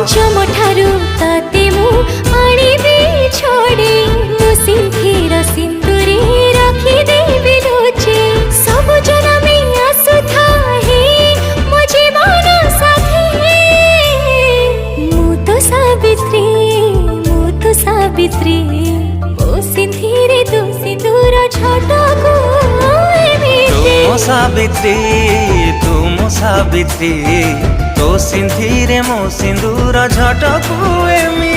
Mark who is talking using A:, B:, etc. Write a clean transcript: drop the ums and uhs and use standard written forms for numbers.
A: पंचमठारु तते मु आनिबी छोड़ी मु सिंथीर सिंदूरी रखी देबी लुचि सब जनमी आसुथा हे मो जीवन साथी मु तो सावित्री ओ सिंथीरे तू सिंदूर छटाको
B: तुम सावित्री तो सिंथीरे मो सिंदूर झटकू एमी